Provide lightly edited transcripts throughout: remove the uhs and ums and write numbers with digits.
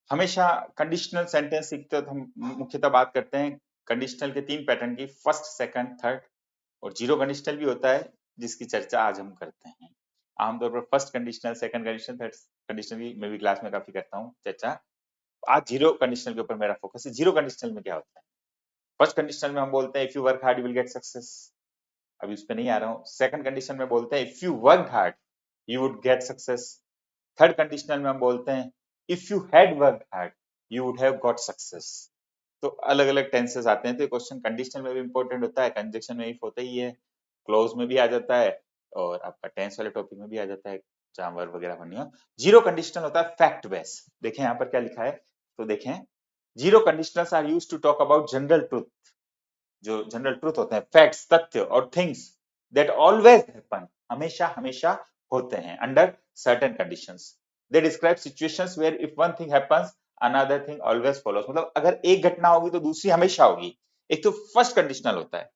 हमेशा conditional sentence सीखते हो तो हम मुख्यतः बात करते हैं कंडीशनल के 3 पैटर्न की, फर्स्ट, सेकंड, थर्ड, और जीरो कंडीशनल भी होता है जिसकी चर्चा आज हम करते हैं। आमतौर पर first conditional, second conditional, third conditional की मैं भी क्लास में काफी करता हूँ चर्चा। आज जीरो कंडीशनल के ऊपर मेरा फोकस है। जीरो कंडीशनल में क्या होता है? फर्स्ट कंडीशनल में हम बोलते हैं if you work hard you will get success, अभी उस पर नहीं आ रहा हूँ। सेकंड कंडीशन में बोलते हैं if you work hard you would get success. Third conditional में हम बोलते हैं if you had work hard you would have got success. तो अलग अलग टेंसेस आते हैं, तो ये क्वेश्चन कंडीशनल में भी इंपॉर्टेंट होता है, कंजक्शन में भी होता ही है, क्लोज में भी आ जाता है, और आपका टेंस वाले टॉपिक में भी आ जाता है जहां वर्ब वगैरह बननी हो। जीरो कंडीशनल होता है फैक्ट बेस। देखें यहाँ पर क्या लिखा है, तो देखें zero conditionals are used to talk about general truth, जो जनरल ट्रूथ होते हैं, फैक्ट्स, तथ्य, और थिंग्स दैट ऑलवेज हैपन, हमेशा हमेशा होते हैं, under certain conditions. They describe situations where if one thing happens another thing always follows, मतलब अगर एक घटना होगी तो दूसरी हमेशा होगी। एक तो फर्स्ट कंडीशनल होता है,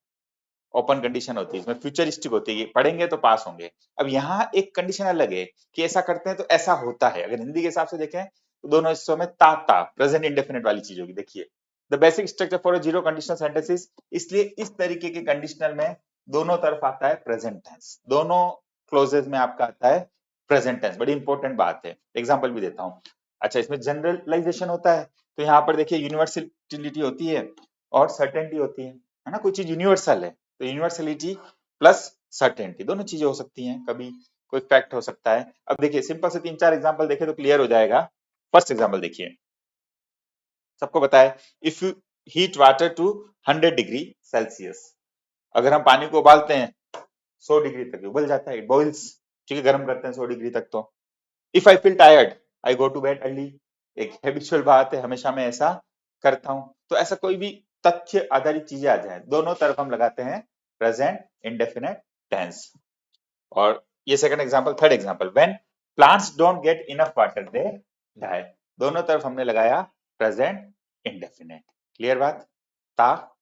ओपन कंडीशन होती है, इसमें फ्यूचरिस्टिक होती है, पढ़ेंगे तो पास होंगे। अब यहाँ एक कंडीशन अलग है कि ऐसा करते हैं तो ऐसा होता है। अगर हिंदी के हिसाब से देखें तो दोनों हिस्सों में ता प्रेजेंट इंडेफिनिट वाली चीज होगी। देखिए the basic structure for a zero conditional sentences, इसलिए इस तरीके के कंडीशनल में दोनों तरफ आता है प्रेजेंट टेंस, दोनों क्लोजेस में आपका आता है प्रेजेंट टेंस। बड़ी इंपॉर्टेंट बात है, एग्जांपल भी देता हूँ। अच्छा, इसमें जनरलाइजेशन होता है, तो यहाँ पर देखिए यूनिवर्सलिटी होती है और सर्टेनिटी होती है ना, कोई चीज यूनिवर्सल है तो यूनिवर्सलिटी प्लस सर्टेनिटी दोनों चीजें हो सकती हैं, कभी कोई फैक्ट हो सकता है। अब देखिए सिंपल से 3-4 एग्जांपल देखें तो क्लियर हो जाएगा। फर्स्ट एग्जांपल देखिए, सबको पता है if you heat water to 100 degree Celsius, अगर हम पानी को उबालते हैं 100 डिग्री तक उबल जाता है, इट बॉइल्स, ठीक है, गर्म करते हैं 100 डिग्री तक। तो if I feel tired I go to bed early, एक हैबिचुअल बात है, हमेशा मैं ऐसा करता हूं। तो ऐसा कोई भी तथ्य आधारित चीजें आ जाए, दोनों तरफ हम लगाते हैं प्रेजेंट इंडेफिनिट टेंस। और ये second example. Third example, when plants don't get enough water they die, दोनों तरफ हमने लगाया प्रेजेंट इंडेफिनिट। क्लियर बात? था